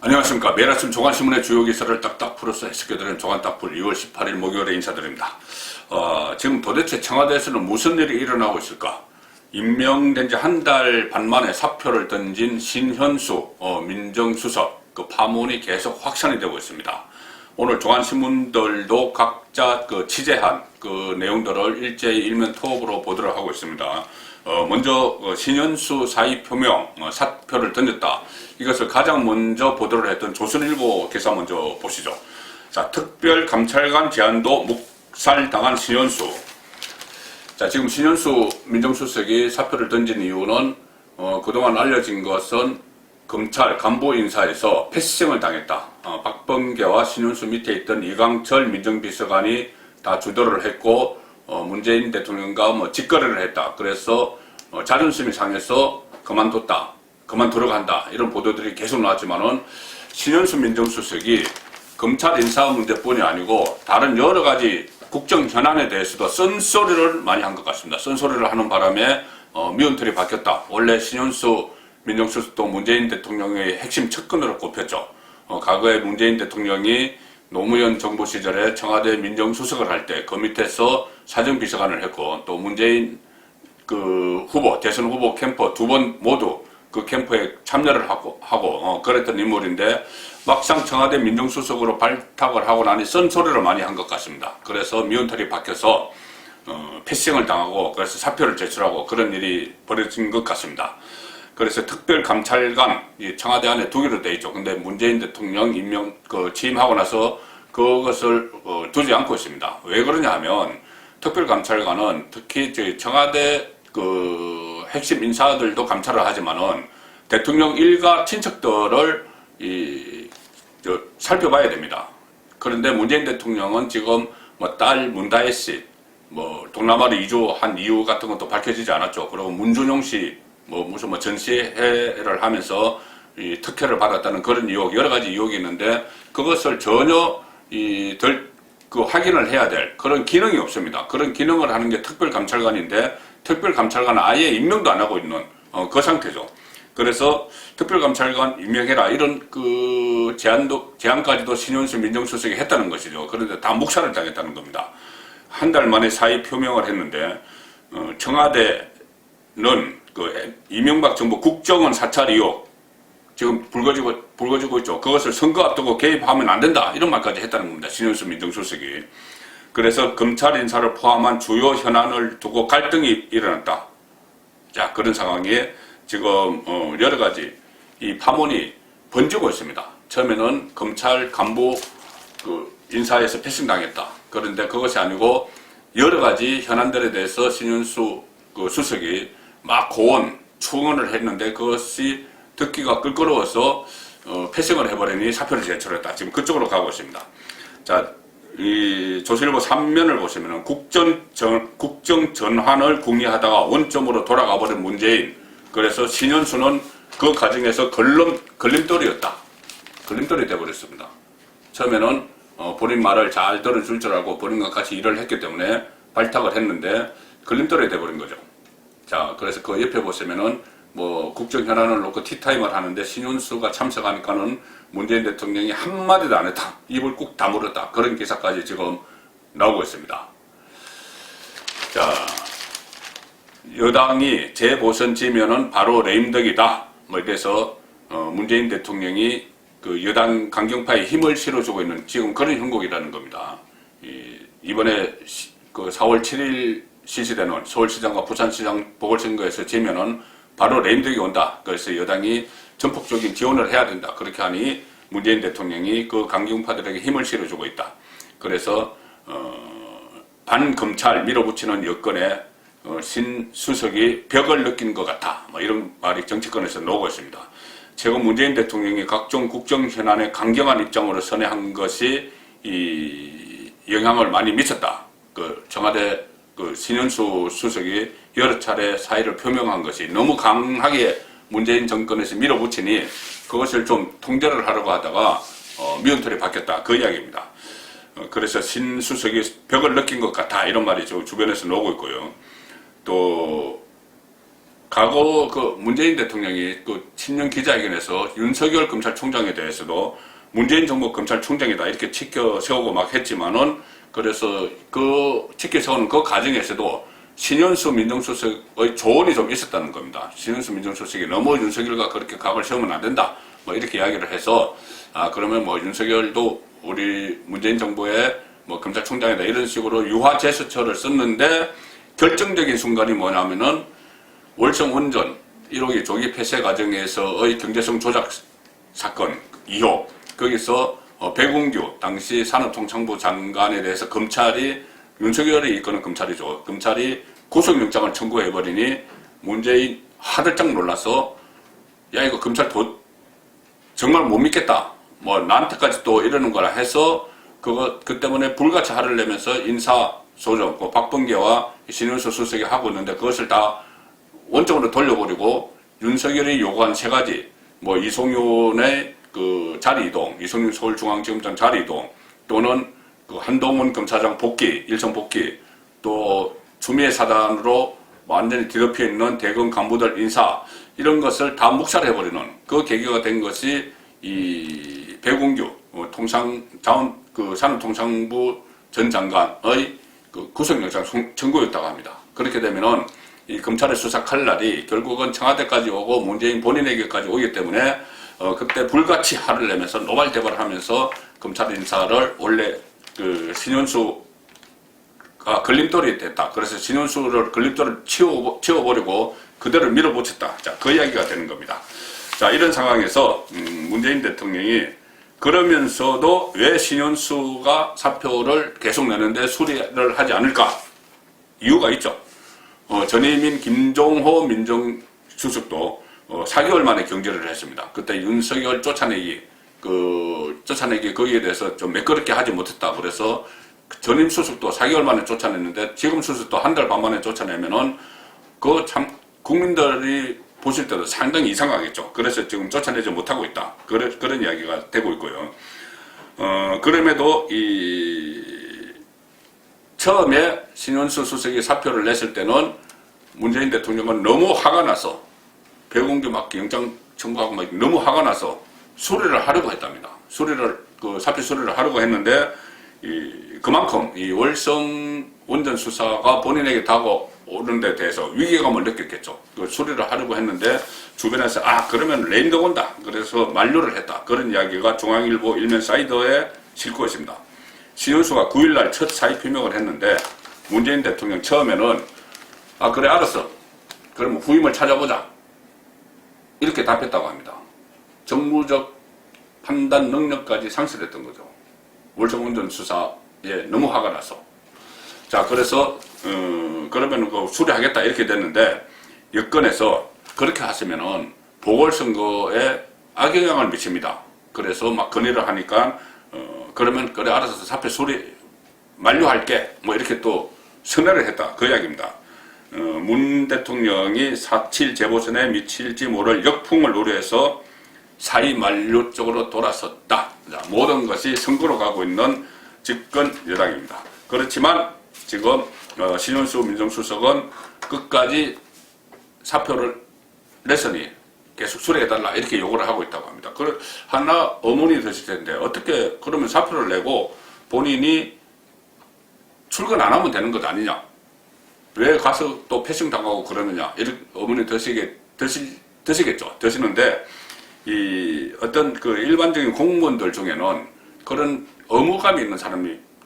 안녕하십니까. 매일 아침 조간신문의 주요 기사를 딱딱 풀어서 해석해드리는 조간딱풀 2월 18일 목요일에 인사드립니다. 지금 도대체 청와대에서는 무슨 일이 일어나고 있을까? 임명된 지 한 달 반 만에 사표를 던진 신현수 민정수석 그 파문이 계속 확산이 되고 있습니다. 오늘 조간신문들도 각자 취재한 그 내용들을 일제히 일면 토업으로 보도를 하고 있습니다. 먼저 신현수 사의 표명 사표를 던졌다. 이것을 가장 먼저 보도를 했던 조선일보 기사 먼저 보시죠. 자, 특별감찰관 제안도 묵살당한 신현수. 자, 지금 신현수 민정수석이 사표를 던진 이유는 그동안 알려진 것은 검찰 간부 인사에서 패싱을 당했다. 박범계와 신현수 밑에 있던 이강철 민정비서관이 다 주도를 했고 문재인 대통령과 직거래를 했다. 그래서 자존심이 상해서 그만두려고 한다. 이런 보도들이 계속 나왔지만은 신현수 민정수석이 검찰 인사 문제뿐이 아니고 다른 여러 가지 국정 현안에 대해서도 쓴소리를 많이 한 것 같습니다. 쓴소리를 하는 바람에 미운털이 바뀌었다. 원래 신현수 민정수석도 문재인 대통령의 핵심 측근으로 꼽혔죠. 과거에 문재인 대통령이 노무현 정부 시절에 청와대 민정수석을 할 때 그 밑에서 사정비서관을 했고 또 문재인 대선 후보 캠프 두 번 모두 그 캠프에 참여를 하고 그랬던 인물인데 막상 청와대 민정수석으로 발탁을 하고 나니 쓴소리를 많이 한 것 같습니다. 그래서 미운털이 박혀서 패싱을 당하고 그래서 사표를 제출하고 그런 일이 벌어진 것 같습니다. 그래서 특별감찰관 청와대 안에 두기로 돼 있죠. 근데 문재인 대통령 취임하고 나서 그것을 두지 않고 있습니다. 왜 그러냐 하면 특별감찰관은 특히 청와대 핵심 인사들도 감찰을 하지만은 대통령 일가 친척들을 살펴봐야 됩니다. 그런데 문재인 대통령은 지금 딸 문다혜 씨 동남아로 이주한 이유 같은 것도 밝혀지지 않았죠. 그리고 문준용 씨 무슨 전시회를 하면서 특혜를 받았다는 그런 의혹, 여러 가지 의혹이 있는데 그것을 전혀 확인을 해야 될 그런 기능이 없습니다. 그런 기능을 하는 게 특별감찰관인데 특별감찰관은 아예 임명도 안 하고 있는 그 상태죠. 그래서 특별감찰관 임명해라 이런 제안까지도 신현수 민정수석이 했다는 것이죠. 그런데 다 묵살을 당했다는 겁니다. 한 달 만에 사의 표명을 했는데 청와대는 이명박 정부 국정원 사찰 의혹 지금 불거지고 있죠. 그것을 선거 앞두고 개입하면 안 된다. 이런 말까지 했다는 겁니다. 신현수 민정수석이. 그래서 검찰 인사를 포함한 주요 현안을 두고 갈등이 일어났다. 자, 그런 상황에 지금 여러 가지 이 파문이 번지고 있습니다. 처음에는 검찰 간부 인사에서 패싱 당했다. 그런데 그것이 아니고 여러 가지 현안들에 대해서 신현수 수석이 막 충언을 했는데 그것이 듣기가 껄끄러워서 패싱을 해버리니 사표를 제출했다. 지금 그쪽으로 가고 있습니다. 자, 이 조선일보 3면을 보시면은 국정 전환을 궁리하다가 원점으로 돌아가 버린 문재인. 그래서 신현수는 그 과정에서 걸림돌이었다. 걸림돌이 돼버렸습니다. 처음에는 본인 말을 잘 들어줄 줄 알고 본인과 같이 일을 했기 때문에 발탁을 했는데 걸림돌이 돼버린 거죠. 자, 그래서 그 옆에 보시면은 국정 현안을 놓고 티타임을 하는데 신현수가 참석하니까는 문재인 대통령이 한마디도 안 했다. 입을 꾹 다물었다. 그런 기사까지 지금 나오고 있습니다. 자, 여당이 재보선지면은 바로 레임덕이다. 이래서 문재인 대통령이 여당 강경파에 힘을 실어주고 있는 지금 그런 형국이라는 겁니다. 이번에 4월 7일 실시되는 서울시장과 부산시장 보궐선거에서 지면은 바로 레임덕이 온다. 그래서 여당이 전폭적인 지원을 해야 된다. 그렇게 하니 문재인 대통령이 그 강경파들에게 힘을 실어주고 있다. 그래서 반검찰 밀어붙이는 여건에 신 수석이 벽을 느낀 것 같다. 이런 말이 정치권에서 나오고 있습니다. 최근 문재인 대통령이 각종 국정 현안에 강경한 입장으로 선회한 것이 이 영향을 많이 미쳤다. 청와대 신현수 수석이 여러 차례 사의를 표명한 것이 너무 강하게 문재인 정권에서 밀어붙이니 그것을 좀 통제를 하려고 하다가 미운털이 바뀌었다. 그 이야기입니다. 그래서 신 수석이 벽을 느낀 것 같아. 이런 말이 주변에서 나오고 있고요. 또 과거 그 문재인 대통령이 그 친년 기자회견에서 윤석열 검찰총장에 대해서도 문재인 정부 검찰총장이다 이렇게 치켜 세우고 막 했지만은, 그래서 그 치켜 세우는 그 과정에서도 신현수 민정수석의 조언이 좀 있었다는 겁니다. 신현수 민정수석이 너무 윤석열과 그렇게 각을 세우면 안 된다, 뭐 이렇게 이야기를 해서, 그러면 뭐 윤석열도 우리 문재인 정부의 뭐 검찰총장이다 이런 식으로 유화 제스처를 썼는데, 결정적인 순간이 뭐냐면은 월성 원전 1호기 조기 폐쇄 과정에서의 경제성 조작 사건 2호, 거기서 백운규 당시 산업통상부 장관에 대해서 검찰이, 윤석열이 이끄는 검찰이죠, 검찰이 구속영장을 청구해버리니 문재인 하들짝 놀라서, 야 이거 검찰 정말 못 믿겠다, 뭐 나한테까지 또 이러는 거라 해서 그 때문에 불같이 화를 내면서 인사소정, 박범계와 신현수 수석이 하고 있는데, 그것을 다 원점으로 돌려버리고 윤석열이 요구한 세 가지, 뭐 이송윤의 그 자리 이동, 이송윤 서울중앙지검장 자리 이동, 또는 그 한동훈 검사장 복귀, 일선 복귀, 또 추미애 사단으로 완전히 뒤덮여 있는 대검 간부들 인사, 이런 것을 다 묵살해버리는 그 계기가 된 것이 이 백운규 산업통상부 전 장관의 그 구속영장 청구였다고 합니다. 그렇게 되면은 이 검찰의 수사 칼날이 결국은 청와대까지 오고 문재인 본인에게까지 오기 때문에 그때 불같이 화를 내면서 노발대발을 하면서 검찰 인사를 원래 그 신현수가 걸림돌이 됐다. 그래서 신현수를 걸림돌을 치워버리고 그대로 밀어붙였다. 자, 그 이야기가 되는 겁니다. 자, 이런 상황에서 문재인 대통령이 그러면서도 왜 신현수가 사표를 계속 내는데 수리를 하지 않을까? 이유가 있죠. 전임인 김종호 민정수석도 4개월 만에 경질을 했습니다. 그때 윤석열 쫓아내기 거기에 대해서 좀 매끄럽게 하지 못했다. 그래서 전임 수석도 4개월 만에 쫓아냈는데, 지금 수석도 한 달 반 만에 쫓아내면은 그 참 국민들이 보실 때도 상당히 이상하겠죠. 그래서 지금 쫓아내지 못하고 있다. 그런 이야기가 되고 있고요. 그럼에도 처음에 신현수 수석이 사표를 냈을 때는 문재인 대통령은 너무 화가 나서, 백운규 막 영장 청구하고 막 너무 화가 나서 수리를 하려고 했답니다. 사표 수리를 하려고 했는데, 그만큼 이 월성 원전 수사가 본인에게 다가오는 데 대해서 위기감을 느꼈겠죠. 그 수리를 하려고 했는데 주변에서 그러면 레임덕 온다, 그래서 만류를 했다, 그런 이야기가 중앙일보 일면 사이더에 싣고 있습니다. 신현수가 9일날 첫 사의 표명을 했는데, 문재인 대통령 처음에는 그래 알았어, 그러면 후임을 찾아보자, 이렇게 답했다고 합니다. 정무적 판단 능력까지 상실했던 거죠. 월성원전 수사에 너무 화가 나서. 자, 그래서 그러면 그 수리하겠다 이렇게 됐는데, 여권에서 그렇게 하시면은 보궐선거에 악영향을 미칩니다. 그래서 막 건의를 하니까 그러면 그래 알아서 사표 수리 만료할게, 뭐 이렇게 또 선회를 했다, 그 이야기입니다. 문 대통령이 4.7 재보선에 미칠지 모를 역풍을 우려해서 사의 만료 쪽으로 돌아섰다. 자, 모든 것이 선거로 가고 있는 집권 여당입니다. 그렇지만 지금 신현수 민정수석은 끝까지 사표를 냈으니 계속 수리해달라 이렇게 요구를 하고 있다고 합니다. 하나 의문이 드실 텐데, 어떻게 그러면 사표를 내고 본인이 출근 안 하면 되는 것 아니냐, 왜 가서 또 패싱 당하고 그러느냐, 이런 의문이 드시겠죠. 드시는데, 어떤 그 일반적인 공무원들 중에는 그런 의무감이 있는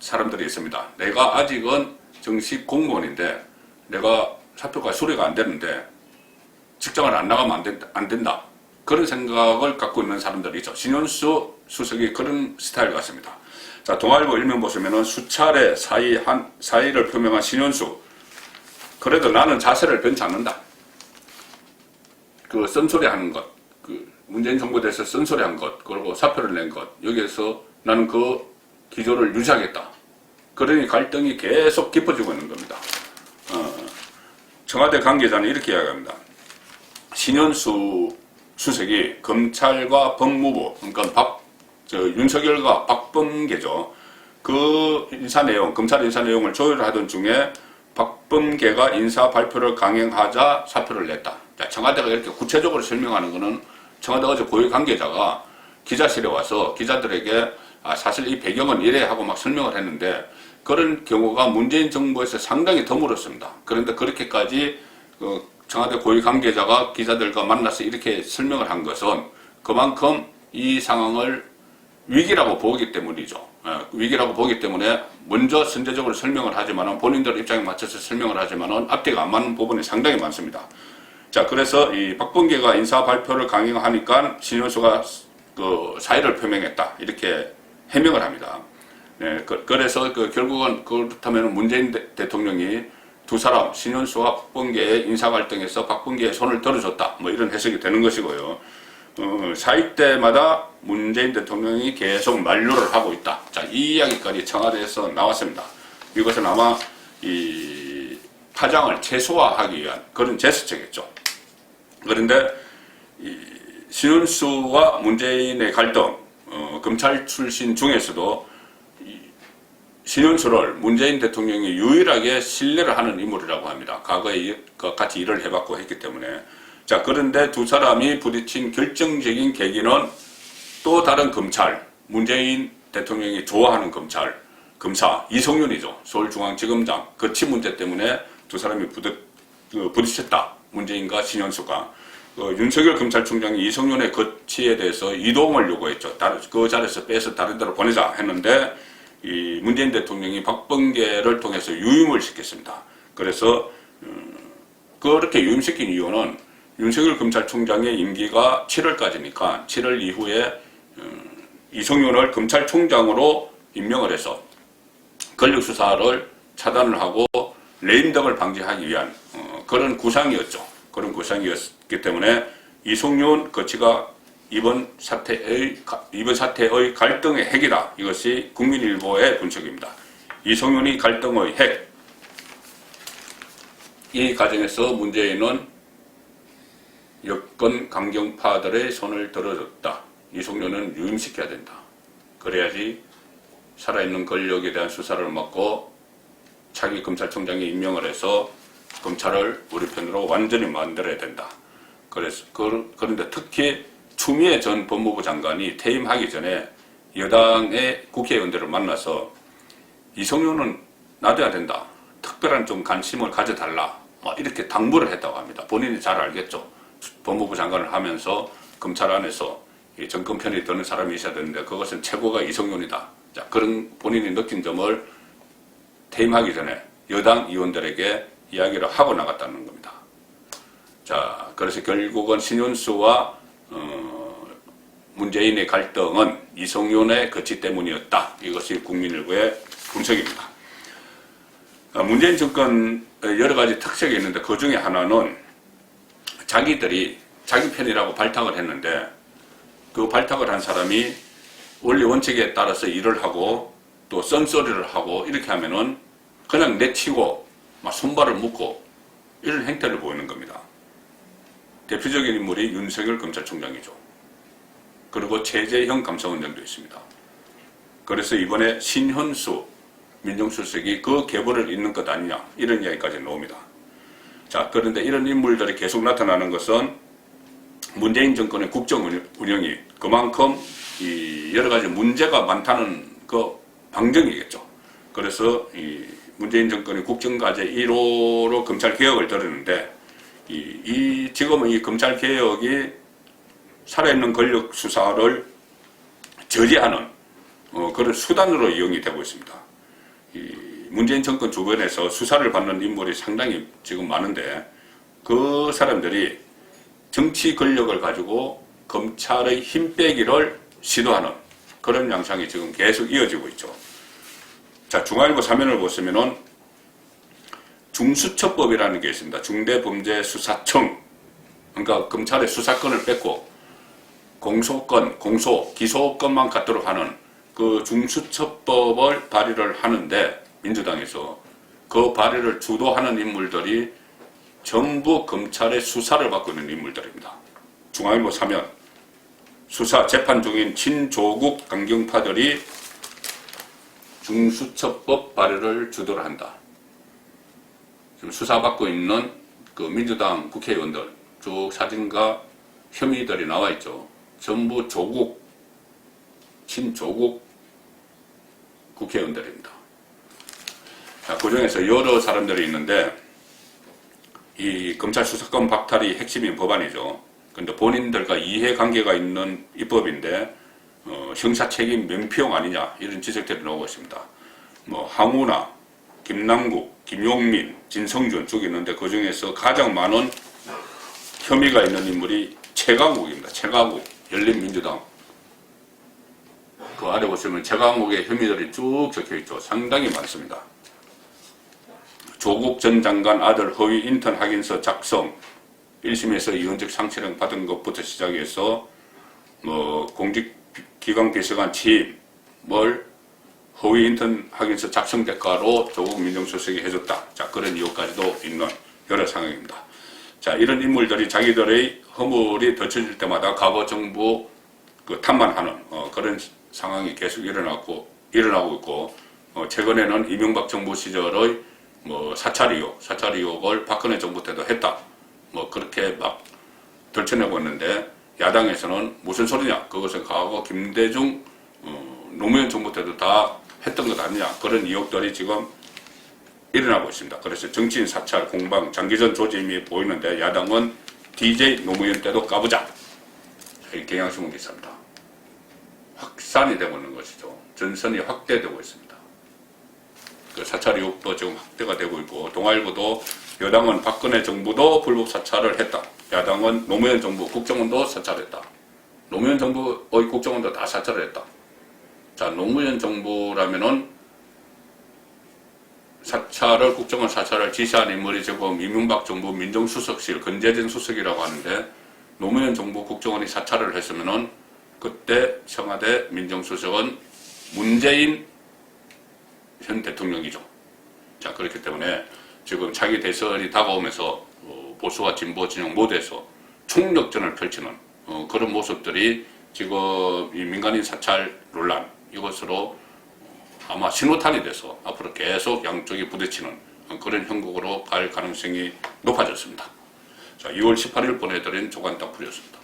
사람들이 있습니다. 내가 아직은 정식 공무원인데 내가 사표가 수리가 안 되는데 직장을 안 나가면 안 된다. 그런 생각을 갖고 있는 사람들이 있죠. 신현수 수석이 그런 스타일 같습니다. 자, 동아일보 일면 보시면은 수차례 사의를 표명한 신현수. 그래도 나는 자세를 변치 않는다. 그 쓴소리 하는 것, 문재인 정부에 대해서 쓴소리한 것, 그리고 사표를 낸 것, 여기에서 나는 그 기조를 유지하겠다. 그러니 갈등이 계속 깊어지고 있는 겁니다. 청와대 관계자는 이렇게 이야기합니다. 신현수 수석이 검찰과 법무부, 그러니까 윤석열과 박범계죠. 그 인사 내용, 검찰 인사 내용을 조율하던 중에 박범계가 인사 발표를 강행하자 사표를 냈다. 자, 청와대가 이렇게 구체적으로 설명하는 거는 청와대 어제 고위 관계자가 기자실에 와서 기자들에게 사실 이 배경은 이래 하고 막 설명을 했는데 그런 경우가 문재인 정부에서 상당히 드물었습니다. 그런데 그렇게까지 청와대 고위 관계자가 기자들과 만나서 이렇게 설명을 한 것은 그만큼 이 상황을 위기라고 보기 때문이죠. 위기라고 보기 때문에 먼저 선제적으로 설명을 하지만은 본인들 입장에 맞춰서 설명을 하지만은 앞뒤가 안 맞는 부분이 상당히 많습니다. 자, 그래서 이 박범계가 인사 발표를 강행하니까 신현수가 그 사의를 표명했다 이렇게 해명을 합니다. 네, 그래서 결국은 그렇다면 문재인 대통령이 두 사람 신현수와 박범계의 인사 갈등에서 박범계의 손을 들어줬다 뭐 이런 해석이 되는 것이고요. 사의 때마다 문재인 대통령이 계속 만류를 하고 있다. 자, 이 이야기까지 청와대에서 나왔습니다. 이것은 아마 이 파장을 최소화하기 위한 그런 제스처겠죠. 그런데 이 신윤수와 문재인의 갈등, 검찰 출신 중에서도 신윤수를 문재인 대통령이 유일하게 신뢰를 하는 인물이라고 합니다. 과거에 같이 일을 해봤고 했기 때문에. 자, 그런데 두 사람이 부딪힌 결정적인 계기는 또 다른 검찰, 문재인 대통령이 좋아하는 검사 이성윤이죠. 서울중앙지검장 거취 문제 때문에 두 사람이 부딪혔다. 문재인과 신현수가. 윤석열 검찰총장이 이성윤의 거취에 대해서 이동을 요구했죠. 그 자리에서 빼서 다른 데로 보내자 했는데 이 문재인 대통령이 박범계를 통해서 유임을 시켰습니다. 그래서 그렇게 유임시킨 이유는 윤석열 검찰총장의 임기가 7월까지니까 7월 이후에 이성윤을 검찰총장으로 임명을 해서 권력수사를 차단을 하고 레임덕을 방지하기 위한 그런 구상이었죠. 그런 구상이었기 때문에 이성윤 거취가 이번 사태의 갈등의 핵이다. 이것이 국민일보의 분석입니다. 이성윤이 갈등의 핵. 이 과정에서 문재인은 여권 강경파들의 손을 들어줬다. 이성윤은 유임시켜야 된다. 그래야지 살아있는 권력에 대한 수사를 막고 차기 검찰총장에 임명을 해서 검찰을 우리 편으로 완전히 만들어야 된다. 그런데 특히 추미애 전 법무부 장관이 퇴임하기 전에 여당의 국회의원들을 만나서 이성윤은 놔둬야 된다. 특별한 좀 관심을 가져달라. 이렇게 당부를 했다고 합니다. 본인이 잘 알겠죠. 법무부 장관을 하면서 검찰 안에서 정권 편이 드는 사람이 있어야 되는데 그것은 최고가 이성윤이다. 자, 그런 본인이 느낀 점을 퇴임하기 전에 여당 의원들에게 이야기를 하고 나갔다는 겁니다. 자, 그래서 결국은 신윤수와 문재인의 갈등은 이성윤의 거취 때문이었다. 이것이 국민일보의 분석입니다. 문재인 정권 여러 가지 특색이 있는데 그 중에 하나는 자기들이 자기 편이라고 발탁을 했는데 그 발탁을 한 사람이 원리 원칙에 따라서 일을 하고 또 썬소리를 하고 이렇게 하면은 그냥 내치고 막 손발을 묶고 이런 행태를 보이는 겁니다. 대표적인 인물이 윤석열 검찰총장이죠. 그리고 최재형 감사원장도 있습니다. 그래서 이번에 신현수 민정수석이 그 계보를 잇는 것 아니냐 이런 이야기까지 나옵니다. 자, 그런데 이런 인물들이 계속 나타나는 것은 문재인 정권의 국정 운영이 그만큼 이 여러 가지 문제가 많다는 그 방증이겠죠. 그래서 이 문재인 정권의 국정과제 1호로 검찰개혁을 들었는데 지금은 이 검찰개혁이 살아있는 권력 수사를 저지하는 그런 수단으로 이용이 되고 있습니다. 이 문재인 정권 주변에서 수사를 받는 인물이 상당히 지금 많은데 그 사람들이 정치 권력을 가지고 검찰의 힘 빼기를 시도하는 그런 양상이 지금 계속 이어지고 있죠. 자, 중앙일보 사면을 보시면은 중수처법이라는 게 있습니다. 중대범죄수사청. 그러니까 검찰의 수사권을 뺏고 공소권, 기소권만 갖도록 하는 그 중수처법을 발의를 하는데 민주당에서 그 발의를 주도하는 인물들이 전부 검찰의 수사를 받고 있는 인물들입니다. 중앙일보 사면 수사 재판 중인 친조국 강경파들이 중수처법 발의를 주도를 한다. 지금 수사받고 있는 그 민주당 국회의원들 쭉 사진과 혐의들이 나와 있죠. 전부 조국, 친조국 국회의원들입니다. 자, 그 중에서 여러 사람들이 있는데, 이 검찰 수사권 박탈이 핵심인 법안이죠. 근데 본인들과 이해관계가 있는 입법인데, 형사책임 면피용 아니냐, 이런 지적들이 나오고 있습니다. 뭐, 항우나, 김남국, 김용민, 진성준 쭉 있는데, 그 중에서 가장 많은 혐의가 있는 인물이 최강욱입니다. 최강욱, 열린민주당. 그 아래 보시면 최강욱의 혐의들이 쭉 적혀 있죠. 상당히 많습니다. 조국 전 장관 아들 허위 인턴 확인서 작성, 1심에서 이혼적 상실형 받은 것부터 시작해서 뭐 공직기관 비서관 취임을 허위 인턴 확인서 작성 대가로 조국 민정수석이 해줬다. 자, 그런 이유까지도 있는 여러 상황입니다. 자, 이런 인물들이 자기들의 허물이 덮쳐질 때마다 과거 정부 그 탓만하는 그런 상황이 계속 일어나고 있고, 최근에는 이명박 정부 시절의 뭐 사찰 의혹을 박근혜 정부 때도 했다. 뭐 그렇게 막 덜쳐내고 있는데, 야당에서는 무슨 소리냐? 그것은 과거 김대중 노무현 정부 때도 다 했던 것 아니냐? 그런 의혹들이 지금 일어나고 있습니다. 그래서 정치인 사찰, 공방, 장기전 조짐이 보이는데, 야당은 DJ 노무현 때도 까보자. 이 경향신문 기사입니다. 확산이 되고 있는 것이죠. 전선이 확대되고 있습니다. 그 사찰 의혹도 지금 확대가 되고 있고, 동아일보도 여당은 박근혜 정부도 불법 사찰을 했다. 야당은 노무현 정부 국정원도 사찰했다. 노무현 정부의 국정원도 다 사찰을 했다. 자, 노무현 정부라면은 국정원 사찰을 지시한 인물이 지금 이명박 정부 민정수석실 건재진 수석이라고 하는데, 노무현 정부 국정원이 사찰을 했으면은 그때 청와대 민정수석은 문재인 현 대통령이죠. 자, 그렇기 때문에 지금 차기 대선이 다가오면서 보수와 진보 진영 모두에서 총력전을 펼치는 그런 모습들이 지금 이 민간인 사찰 논란, 이것으로 아마 신호탄이 돼서 앞으로 계속 양쪽이 부딪히는 그런 형국으로 갈 가능성이 높아졌습니다. 자, 2월 18일 보내드린 조간딱풀이었습니다.